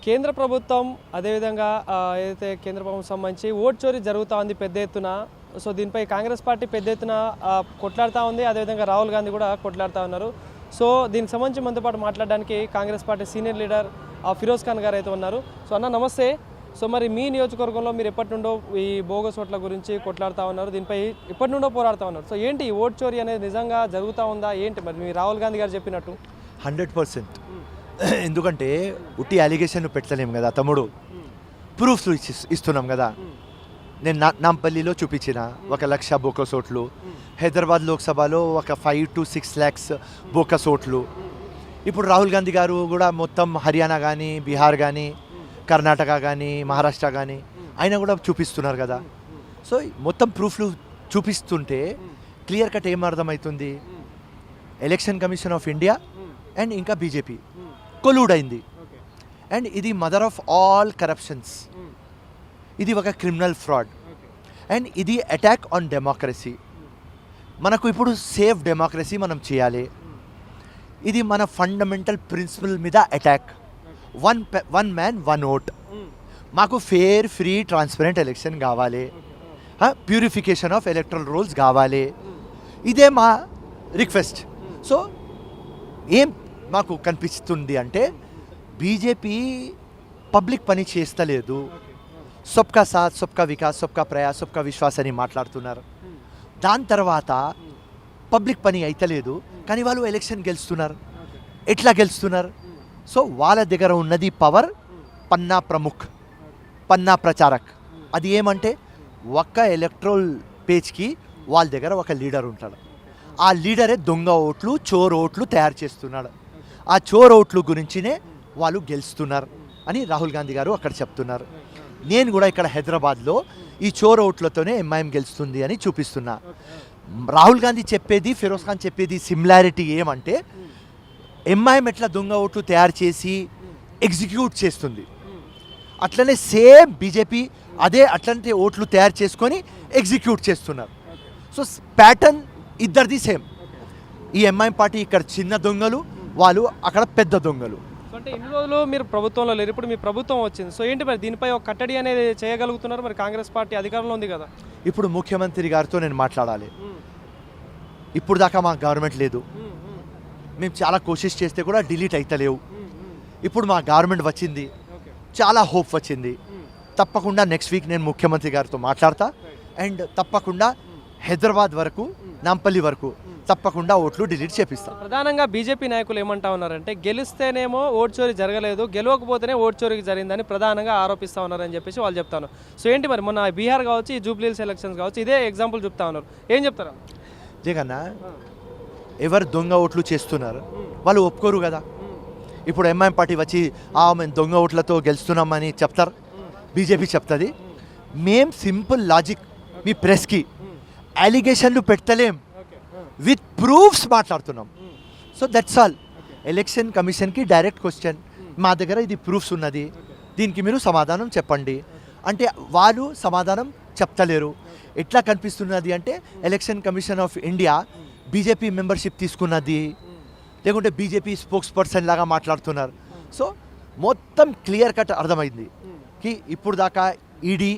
కేంద్ర ప్రభుత్వం అదేవిధంగా ఏదైతే కేంద్ర ప్రభుత్వం సంబంధించి ఓట్ చోరీ జరుగుతూ ఉంది పెద్ద ఎత్తున. సో దీనిపై కాంగ్రెస్ పార్టీ పెద్ద ఎత్తున కొట్లాడుతూ ఉంది, అదేవిధంగా రాహుల్ గాంధీ కూడా కొట్లాడుతూ ఉన్నారు. సో దీనికి సంబంధించి మనతో పాటు మాట్లాడడానికి Congress party senior leader Firoz Khan గారు అయితే ఉన్నారు. సో అన్న నమస్తే. సో మరి మీ నియోజకవర్గంలో మీరు ఎప్పటి నుండో ఈ బోగస్ ఓట్ల గురించి కొట్లాడుతూ ఉన్నారు, దీనిపై ఎప్పటి నుండో పోరాడుతూ ఉన్నారు. సో ఏంటి ఈ ఓట్ చోరీ అనేది నిజంగా జరుగుతూ ఉందా ఏంటి? మరి మీ రాహుల్ గాంధీ గారు చెప్పినట్టు 100%. ఎందుకంటే ఉట్టి అలిగేషన్ పెట్టలేము కదా తమ్ముడు, ప్రూఫ్స్ ఇస్తున్నాం కదా. నేను నాంపల్లిలో చూపించిన 1,00,000 బోకస్ ఓట్లు, హైదరాబాద్ లోక్సభలో 5 to 6 lakhs బోకస్ ఓట్లు. ఇప్పుడు రాహుల్ గాంధీ గారు కూడా మొత్తం హర్యానా కానీ, బీహార్ కానీ, కర్ణాటక కానీ, మహారాష్ట్ర కానీ ఆయన కూడా చూపిస్తున్నారు కదా. సో మొత్తం ప్రూఫ్లు చూపిస్తుంటే క్లియర్ కట్ ఏం అర్థమవుతుంది, election commission of India and ఇంకా బీజేపీ కొలూడ్ అయింది. అండ్ ఇది మదర్ ఆఫ్ ఆల్ కరప్షన్స్, ఇది ఒక క్రిమినల్ ఫ్రాడ్ అండ్ ఇది అటాక్ ఆన్ డెమోక్రసీ. మనకు ఇప్పుడు సేఫ్ డెమోక్రసీ మనం చేయాలి, ఇది మన ఫండమెంటల్ ప్రిన్సిపల్ మీద attack. One man one vote. మాకు ఫేర్ ఫ్రీ ట్రాన్స్పరెంట్ ఎలక్షన్ కావాలి, ప్యూరిఫికేషన్ ఆఫ్ ఎలక్ట్రల్ రోల్స్ కావాలి, ఇదే మా రిక్వెస్ట్. సో ఏం మాకు కనిపిస్తుంది అంటే బీజేపీ పబ్లిక్ పని చేస్తలేదు, సబ్కా సాత్, సబ్కా వికాస్, సబ్కా ప్రయాస్, సబ్కా విశ్వాస్ అని మాట్లాడుతున్నారు. దాని తర్వాత పబ్లిక్ పని అయితలేదు, కానీ వాళ్ళు ఎలక్షన్ గెలుస్తున్నారు. ఎట్లా గెలుస్తున్నారు? సో వాళ్ళ దగ్గర ఉన్నది పవర్, పన్నా ప్రముఖ్, పన్నా ప్రచారక్. అది ఏమంటే ఒక్క ఎలక్ట్రల్ పేజ్కి వాళ్ళ దగ్గర ఒక లీడర్ ఉంటాడు. ఆ లీడరే దొంగ ఓట్లు, చోర్ ఓట్లు తయారు చేస్తున్నాడు. ఆ చోర్ ఓట్లు గురించినే వాళ్ళు గెలుస్తున్నారు అని రాహుల్ గాంధీ గారు అక్కడ చెప్తున్నారు. నేను కూడా ఇక్కడ హైదరాబాద్లో ఈ చోర్ ఓట్లతోనే ఎంఐఎం గెలుస్తుంది అని చూపిస్తున్నా. రాహుల్ గాంధీ చెప్పేది, ఫిరోజ్ ఖాన్ చెప్పేది సిమిలారిటీ ఏమంటే ఎంఐఎం ఎట్లా దొంగ ఓట్లు తయారు చేసి ఎగ్జిక్యూట్ చేస్తుంది, అట్లనే సేమ్ బీజేపీ అదే అట్లాంటి ఓట్లు తయారు చేసుకొని ఎగ్జిక్యూట్ చేస్తున్నారు. సో ప్యాటర్న్ ఇద్దరిది సేమ్. ఈ ఎంఐఎం పార్టీ ఇక్కడ చిన్న దొంగలు, వాళ్ళు అక్కడ పెద్ద దొంగలు. అంటే ఇన్ని రోజులు మీరు ప్రభుత్వంలో లేరు, ఇప్పుడు మీ ప్రభుత్వం వచ్చింది. సో ఏంటి మరి దీనిపై ఒక కట్టడి అనేది చేయగలుగుతున్నారు? మరి కాంగ్రెస్ పార్టీ అధికారంలో ఉంది కదా. ఇప్పుడు ముఖ్యమంత్రి గారితో నేను మాట్లాడాలి. ఇప్పుడు దాకా మా గవర్నమెంట్ లేదు, మేము చాలా కోషిష్ చేస్తే కూడా డిలీట్ అవుతలేవు. ఇప్పుడు మా గవర్నమెంట్ వచ్చింది, చాలా హోప్ వచ్చింది. తప్పకుండా నెక్స్ట్ వీక్ నేను ముఖ్యమంత్రి గారితో మాట్లాడతా అండ్ తప్పకుండా హైదరాబాద్ వరకు, నాంపల్లి వరకు తప్పకుండా ఓట్లు డిలీట్ చేపిస్తాం. ప్రధానంగా బీజేపీ నాయకులు ఏమంటా ఉన్నారంటే గెలిస్తేనేమో ఓటు చోరీ జరగలేదు, గెలవకపోతేనే ఓటు చోరీకి జరిగిందని ప్రధానంగా ఆరోపిస్తూ ఉన్నారని చెప్పేసి వాళ్ళు చెప్తాను. సో ఏంటి మరి మొన్న బీహార్ కావచ్చు, ఈ జూబ్లీహిల్స్ ఎలక్షన్స్ కావచ్చు, ఇదే ఎగ్జాంపుల్ చెప్తా ఉన్నారు. ఏం చెప్తారా? జగన్న ఎవరు దొంగ ఓట్లు చేస్తున్నారు వాళ్ళు ఒప్పుకోరు కదా. ఇప్పుడు ఎంఐఎం పార్టీ వచ్చి మేము దొంగ ఓట్లతో గెలుస్తున్నామని చెప్తారు, బీజేపీ చెప్తుంది. మేం సింపుల్ లాజిక్ మీ ప్రెస్కి అలిగేషన్లు పెట్టలేం, విత్ ప్రూఫ్స్ మాట్లాడుతున్నాం. So that's all. ఎలక్షన్ కమిషన్కి డైరెక్ట్ క్వశ్చన్, మా దగ్గర ఇది ప్రూఫ్స్ ఉన్నది, దీనికి మీరు సమాధానం చెప్పండి అంటే వాళ్ళు సమాధానం చెప్తలేరు. ఎట్లా కనిపిస్తున్నది అంటే election commission of India BJP membership తీసుకున్నది, లేకుంటే బీజేపీ స్పోక్స్ పర్సన్ లాగా మాట్లాడుతున్నారు. సో మొత్తం క్లియర్ కట్ అర్థమైంది కి ఇప్పుడు దాకా ఈడీ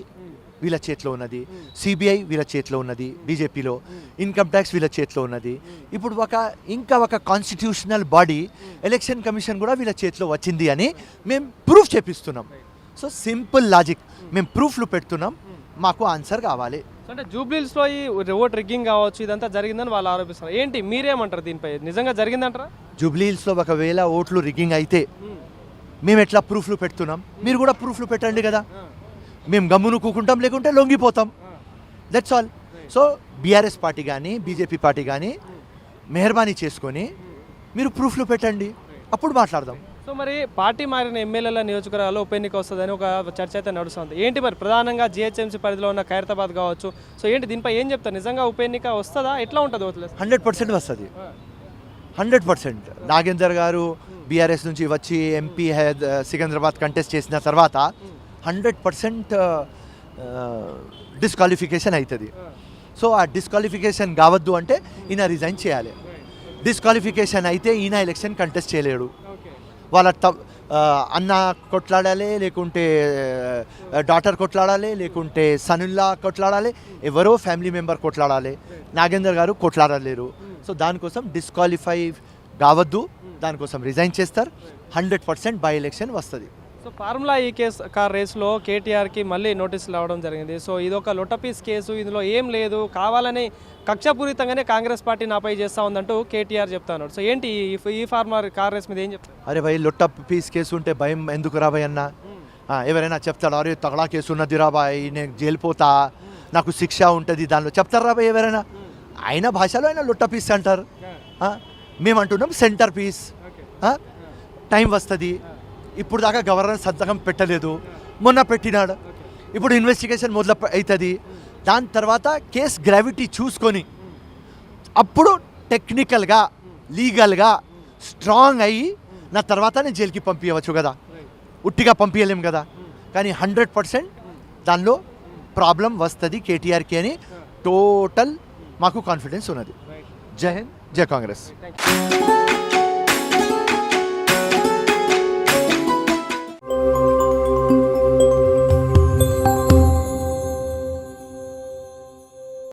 వీళ్ళ చేతిలో ఉన్నది, సిబిఐ వీళ్ళ చేతిలో ఉన్నది, బీజేపీలో ఇన్కమ్ ట్యాక్స్ వీళ్ళ చేతిలో ఉన్నది. ఇప్పుడు ఇంకా ఒక కాన్స్టిట్యూషనల్ బాడీ ఎలక్షన్ కమిషన్ కూడా వీళ్ళ చేతిలో వచ్చింది అని మేము ప్రూఫ్ చేపిస్తున్నాం. సో సింపుల్ లాజిక్, మేము ప్రూఫ్లు పెడుతున్నాం, మాకు ఆన్సర్ కావాలి. అంటే జూబ్లీహిల్స్లో ఈ ఓట్ రిగ్గింగ్ కావచ్చు, ఇదంతా జరిగిందని వాళ్ళు ఆరోపిస్తారు. ఏంటి మీరేమంటారు దీనిపై? నిజంగా జరిగిందంటారా? జూబ్లీహిల్స్లో ఒకవేళ ఓట్లు రిగ్గింగ్ అయితే మేము ఎట్లా ప్రూఫ్లు పెడుతున్నాం, మీరు కూడా ప్రూఫ్లు పెట్టండి కదా. మేము గమ్మును కూకుంటాం, లేకుంటే లొంగిపోతాం. That's all. So BRS party కానీ, బీజేపీ పార్టీ కానీ మెహర్బానీ చేసుకొని మీరు ప్రూఫ్లు పెట్టండి, అప్పుడు మాట్లాడదాం. సో మరి పార్టీ మారిన ఎమ్మెల్యేల నియోజకవర్గాల్లో ఉప ఎన్నిక వస్తుందని ఒక చర్చ అయితే నడుస్తుంది. ఏంటి మరి ప్రధానంగా జిహెచ్ఎంసీ పరిధిలో ఉన్న ఖైరతాబాద్ కావచ్చు, సో ఏంటి దీనిపై ఏం చెప్తారు? నిజంగా ఉప ఎన్నిక వస్తుందా? ఎట్లా ఉంటుంది? 100% వస్తుంది, 100%. నాగేందర్ గారు బీఆర్ఎస్ నుంచి వచ్చి ఎంపీ సికింద్రాబాద్ కంటెస్ట్ చేసిన తర్వాత 100% డిస్క్వాలిఫికేషన్ అవుతుంది. సో ఆ డిస్క్వాలిఫికేషన్ కావద్దు అంటే ఈయన రిజైన్ చేయాలి. డిస్క్వాలిఫికేషన్ అయితే ఈయన ఎలక్షన్ కంటెస్ట్ చేయలేడు. వాళ్ళ అన్న కొట్లాడాలి, లేకుంటే డాటర్ కొట్లాడాలి, లేకుంటే సనుల్లా కొట్లాడాలి, ఎవరో ఫ్యామిలీ మెంబర్ కొట్లాడాలి. నాగేందర్ గారు కొట్లాడలేరు. సో దానికోసం డిస్క్వాలిఫై కావద్దు, దానికోసం రిజైన్ చేస్తారు. 100% బై ఎలక్షన్ వస్తుంది. సో ఫార్ములా ఈ కార్ రేస్లో కేటీఆర్కి మళ్ళీ నోటీసులు రావడం జరిగింది. సో ఇదొక లొట్టపీస్ కేసు, ఇందులో ఏం లేదు, కావాలని కక్షపూరితంగానే కాంగ్రెస్ పార్టీ నాపై చేస్తూ ఉందంటూ కేటీఆర్ చెప్తాను. సో ఏంటి ఈ ఫార్ములా కార్ రేస్ మీద ఏం చెప్తారు? అరే భయ్, లొట్ట పీస్ కేసు ఉంటే భయం ఎందుకు రా భయ్ అన్న? ఎవరైనా చెప్తాడు, అరే తగడా కేసు ఉన్నది రా బాయ్, నేను జైలు పోతా, నాకు శిక్ష ఉంటుంది దానిలో, చెప్తారు రా భయ్ ఎవరైనా? ఆయన భాషలో ఆయన లొట్ట పీస్ అంటారు. మేము అంటున్నాం సెంటర్ పీస్. టైం వస్తుంది. ఇప్పుడు దాకా గవర్నర్ సంతకం పెట్టలేదు, మొన్న పెట్టినాడు. ఇప్పుడు ఇన్వెస్టిగేషన్ మొదలు అవుతుంది. దాని తర్వాత కేస్ గ్రావిటీ చూసుకొని అప్పుడు టెక్నికల్గా లీగల్గా స్ట్రాంగ్ అయ్యి నా తర్వాత నేను జైలుకి పంపించవచ్చు కదా, ఉట్టిగా పంపించలేం కదా. కానీ 100% దానిలో ప్రాబ్లం వస్తుంది కేటీఆర్కి అని టోటల్ మాకు కాన్ఫిడెన్స్ ఉన్నది. జై హింద్, జై కాంగ్రెస్.